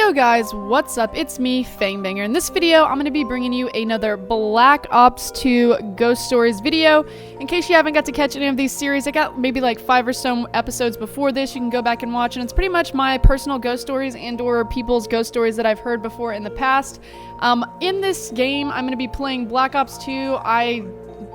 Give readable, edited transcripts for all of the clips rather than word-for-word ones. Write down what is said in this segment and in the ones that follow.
Yo guys, what's up? It's me, Fang. In this video, I'm going to be bringing you another Black Ops 2 Ghost Stories video. In case you haven't got to catch any of these series, I got maybe like 5 or so episodes before this you can go back and watch, and it's pretty much my personal ghost stories and or people's ghost stories that I've heard before in the past. In this game, I'm going to be playing Black Ops 2. I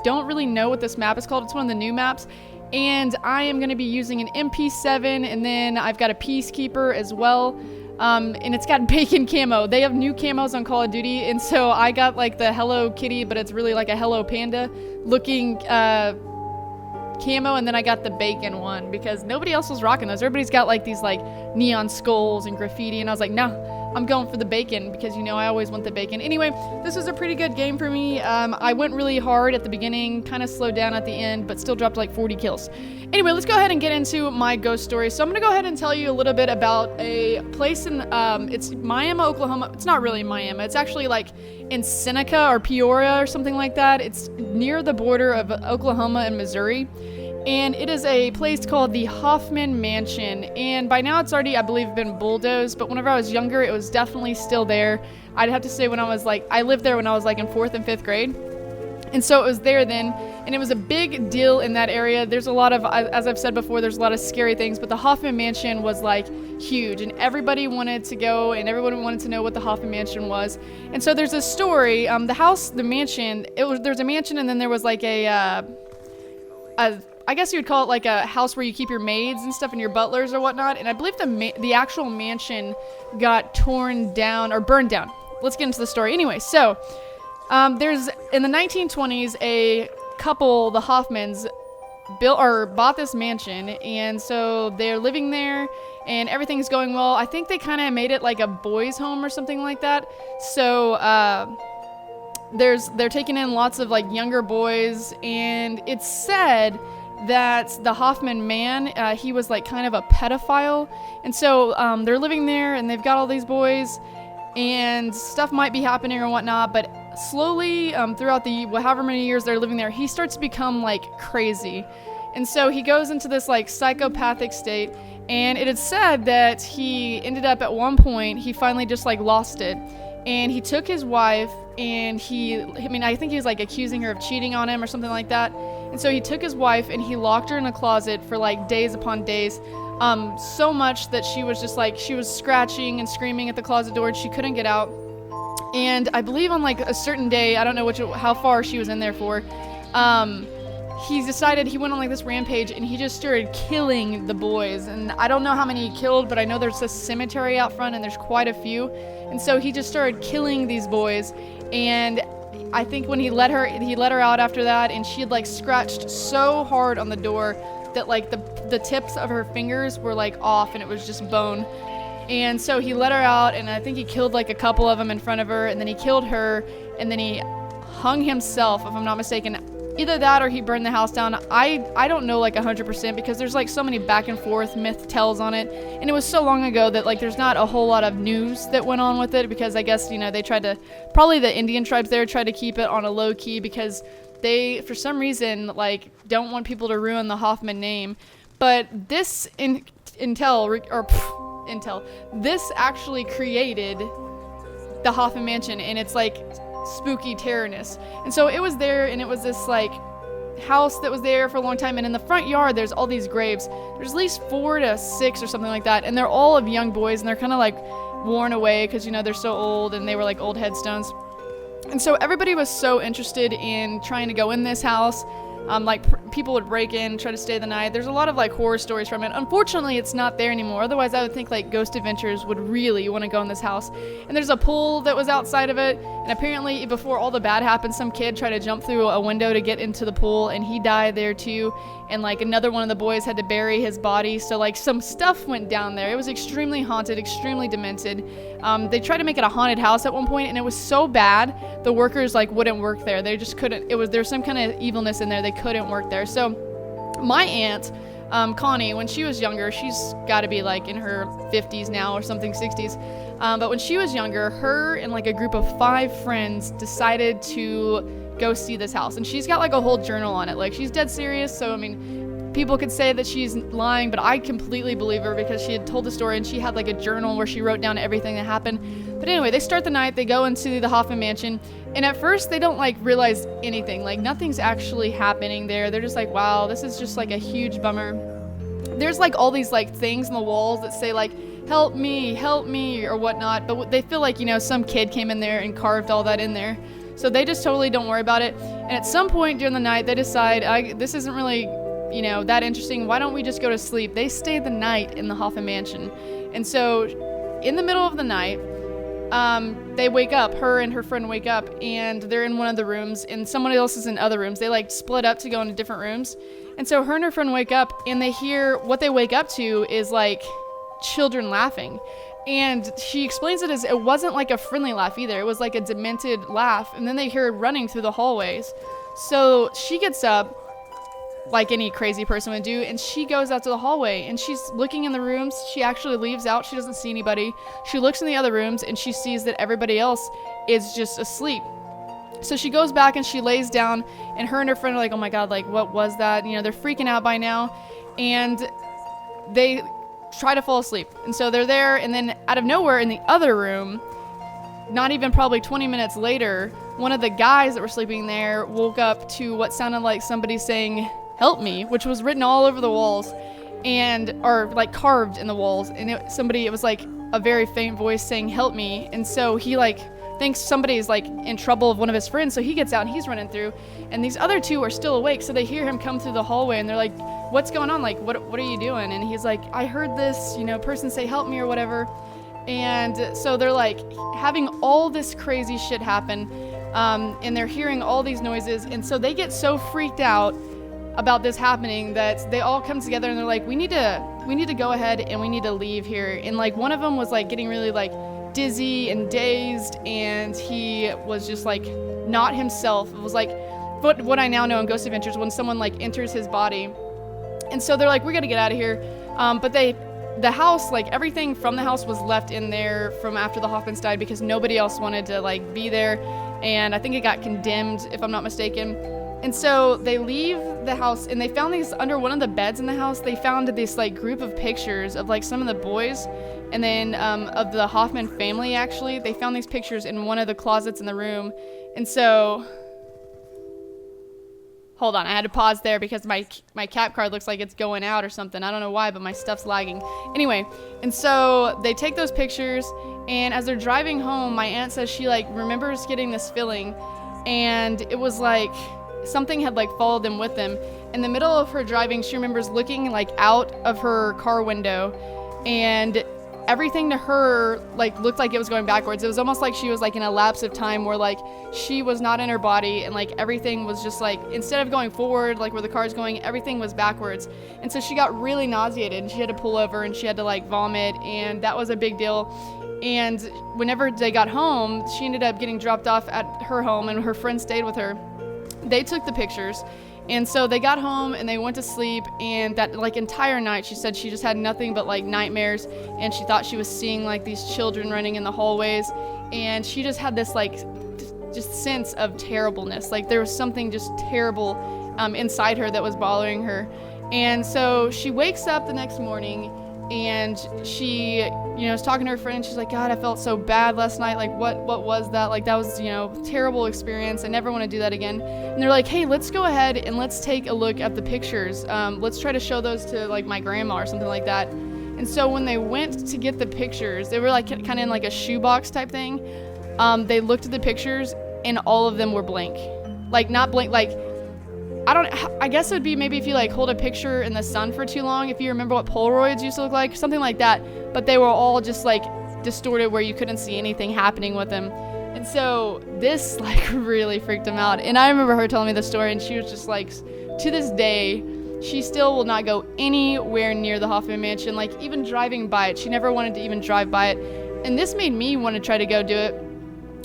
don't really know what this map is called. It's one of the new maps. And I am going to be using an MP7, and then I've got a Peacekeeper as well. And it's got bacon camo. They have new camos on Call of Duty, and so I got like the Hello Kitty, but it's really like a Hello Panda looking camo, and then I got the bacon one because nobody else was rocking those. Everybody's got like these like neon skulls and graffiti, and I was like, no, I'm going for the bacon because, you know, I always want the bacon. Anyway, this was a pretty good game for me. I went really hard at the beginning, kind of slowed down at the end, but still dropped like 40 kills. Anyway, let's go ahead and get into my ghost story. So I'm going to go ahead and tell you a little bit about a place in, it's Miami, Oklahoma. It's not really Miami. It's actually like in Seneca or Peoria or something like that. It's near the border of Oklahoma and Missouri. And it is a place called the Hoffman Mansion, and by now it's already, I believe, been bulldozed, but whenever I was younger, it was definitely still there. I'd have to say when I was like, I lived there when I was like in 4th and 5th grade, and so it was there then, and it was a big deal in that area. There's a lot of, as I've said before, there's a lot of scary things, but the Hoffman Mansion was like huge, and everybody wanted to go, and everyone wanted to know what the Hoffman Mansion was. And so there's a story, the house, the mansion, there's a mansion, and then there was like I guess you would call it like a house where you keep your maids and stuff and your butlers or whatnot. And I believe the actual mansion got torn down or burned down. Let's get into the story. Anyway, so there's in the 1920s a couple, the Hoffmans, built or bought this mansion, and so they're living there and everything's going well. I think they kind of made it like a boys' home or something like that. So they're taking in lots of like younger boys, and it's said that the Hoffman man, he was like kind of a pedophile, and so they're living there and they've got all these boys and stuff might be happening or whatnot, but slowly throughout the however many years they're living there, he starts to become like crazy, and so he goes into this like psychopathic state. And it is said that he ended up at one point, he finally just like lost it, and he took his wife, and I think he was like accusing her of cheating on him or something like that. And so he took his wife and he locked her in a closet for like days upon days, so much that she was just like, she was scratching and screaming at the closet door and she couldn't get out. And I believe on like a certain day, I don't know how far she was in there for, he decided he went on like this rampage and he just started killing the boys. And I don't know how many he killed, but I know there's this cemetery out front and there's quite a few. And so he just started killing these boys. And I think when he let her out after that, and she had like scratched so hard on the door that like the tips of her fingers were like off and it was just bone. And so he let her out, and I think he killed like a couple of them in front of her, and then he killed her, and then he hung himself, if I'm not mistaken. Either that or he burned the house down. I don't know like 100% because there's like so many back and forth myth tells on it, and it was so long ago that like there's not a whole lot of news that went on with it, because I guess, you know, they tried to, probably the Indian tribes there tried to keep it on a low key because they for some reason like don't want people to ruin the Hoffman name. But this intel, this actually created the Hoffman Mansion, and it's like spooky terrorness. And so it was there, and it was this like house that was there for a long time, and in the front yard there's all these graves. There's at least 4 to 6 or something like that, and they're all of young boys, and they're kind of like worn away because, you know, they're so old, and they were like old headstones. And so everybody was so interested in trying to go in this house. People would break in, try to stay the night. There's a lot of like horror stories from it. Unfortunately, it's not there anymore. Otherwise, I would think like Ghost Adventures would really want to go in this house. And there's a pool that was outside of it. And apparently, before all the bad happened, some kid tried to jump through a window to get into the pool, and he died there too. And like another one of the boys had to bury his body. So like some stuff went down there. It was extremely haunted, extremely demented. They tried to make it a haunted house at one point, and it was so bad the workers like wouldn't work there. They just couldn't. There's some kind of evilness in there. They couldn't work there. So my aunt, Connie, when she was younger, she's got to be like in her 50s now or something, 60s. But when she was younger, her and like a group of 5 friends decided to go see this house, and she's got like a whole journal on it. Like, she's dead serious. So I mean, people could say that she's lying, but I completely believe her because she had told the story and she had like a journal where she wrote down everything that happened. But anyway, they start the night, they go into the Hoffman mansion, and at first they don't like realize anything. Like nothing's actually happening there. They're just like, wow, this is just like a huge bummer. There's like all these like things on the walls that say like, help me, or whatnot. But they feel like, some kid came in there and carved all that in there. So they just totally don't worry about it. And at some point during the night, they decide, this isn't really, that interesting. Why don't we just go to sleep? They stay the night in the Hoffman mansion. And so in the middle of the night, they wake up, her and her friend wake up, and they're in one of the rooms, and someone else is in other rooms. They like split up to go into different rooms. And so her and her friend wake up, and they hear, what they wake up to is like children laughing. And she explains it as it wasn't like a friendly laugh either. It was like a demented laugh. And then they hear her running through the hallways. So she gets up like any crazy person would do, and she goes out to the hallway, and she's looking in the rooms. She actually leaves out. She doesn't see anybody. She looks in the other rooms, and she sees that everybody else is just asleep. So she goes back and she lays down, and her friend are like, oh my God, like what was that? They're freaking out by now, and they try to fall asleep. And so they're there, and then out of nowhere in the other room, not even probably 20 minutes later, one of the guys that were sleeping there woke up to what sounded like somebody saying, help me, which was written all over the walls or like carved in the walls. And it was like a very faint voice saying, help me. And so he like thinks somebody's like in trouble of one of his friends. So he gets out and he's running through, and these other two are still awake. So they hear him come through the hallway, and they're like, what's going on? Like, what are you doing? And he's like, I heard this, person say help me or whatever. And so they're like having all this crazy shit happen. And they're hearing all these noises. And so they get so freaked out about this happening that they all come together, and they're like, we need to go ahead and we need to leave here. And like one of them was like getting really like dizzy and dazed, and he was just like not himself. It was like what I now know in Ghost Adventures, when someone like enters his body. And so they're like, we got to get out of here. But the house, like everything from the house was left in there from after the Hoffmans died, because nobody else wanted to like be there. And I think it got condemned, if I'm not mistaken. And so they leave the house, and they found these under one of the beds in the house. They found this like group of pictures of like some of the boys, and then of the Hoffman family. Actually, they found these pictures in one of the closets in the room. And so, hold on, I had to pause there because my cap card looks like it's going out or something. I don't know why, but my stuff's lagging. Anyway, and so they take those pictures, and as they're driving home, my aunt says she like remembers getting this feeling, and it was like something had like followed them with them. In the middle of her driving, she remembers looking like out of her car window, and everything to her like looked like it was going backwards. It was almost like she was like in a lapse of time where like she was not in her body, and like everything was just like, instead of going forward like where the car's going, everything was backwards. And so she got really nauseated, and she had to pull over, and she had to like vomit, and that was a big deal. And whenever they got home, she ended up getting dropped off at her home, and her friend stayed with her. They took the pictures, and so they got home and they went to sleep, and that like entire night she said she just had nothing but like nightmares, and she thought she was seeing like these children running in the hallways, and she just had this like just sense of terribleness, like there was something just terrible inside her that was bothering her. And so she wakes up the next morning, and she is talking to her friend, and she's like, God, I felt so bad last night, like what was that? Like that was terrible experience. I never want to do that again. And they're like, hey, let's go ahead and let's take a look at the pictures. Let's try to show those to like my grandma or something like that. And so when they went to get the pictures, they were like kind of in like a shoebox type thing. They looked at the pictures, and all of them were blank. Like not blank, like I guess it would be maybe if you like hold a picture in the sun for too long, if you remember what Polaroids used to look like, something like that. But they were all just like distorted where you couldn't see anything happening with them. And so this like really freaked him out. And I remember her telling me the story, and she was just like, to this day, she still will not go anywhere near the Hoffman mansion. Like even driving by it, she never wanted to even drive by it. And this made me want to try to go do it.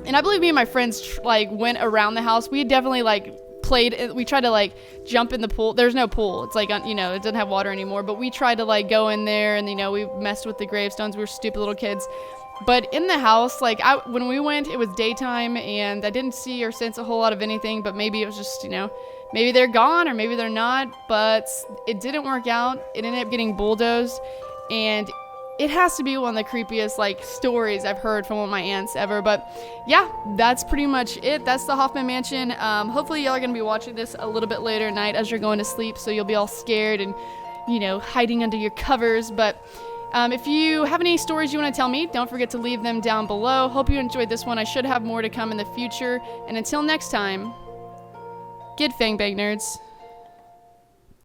And I believe me and my friends like went around the house. We definitely like we tried to like jump in the pool. There's no pool. It's like, it doesn't have water anymore, but we tried to like go in there, and we messed with the gravestones. We were stupid little kids. But in the house, like when we went, it was daytime, and I didn't see or sense a whole lot of anything, but maybe it was just, maybe they're gone or maybe they're not, but it didn't work out. It ended up getting bulldozed, and it has to be one of the creepiest like stories I've heard from one of my aunts ever. But yeah, that's pretty much it. That's the Hoffman Mansion. Hopefully y'all are gonna be watching this a little bit later at night as you're going to sleep, so you'll be all scared and, you know, hiding under your covers. But if you have any stories you want to tell me, don't forget to leave them down below. Hope you enjoyed this one. I should have more to come in the future. And until next time, get Fang Bang, nerds.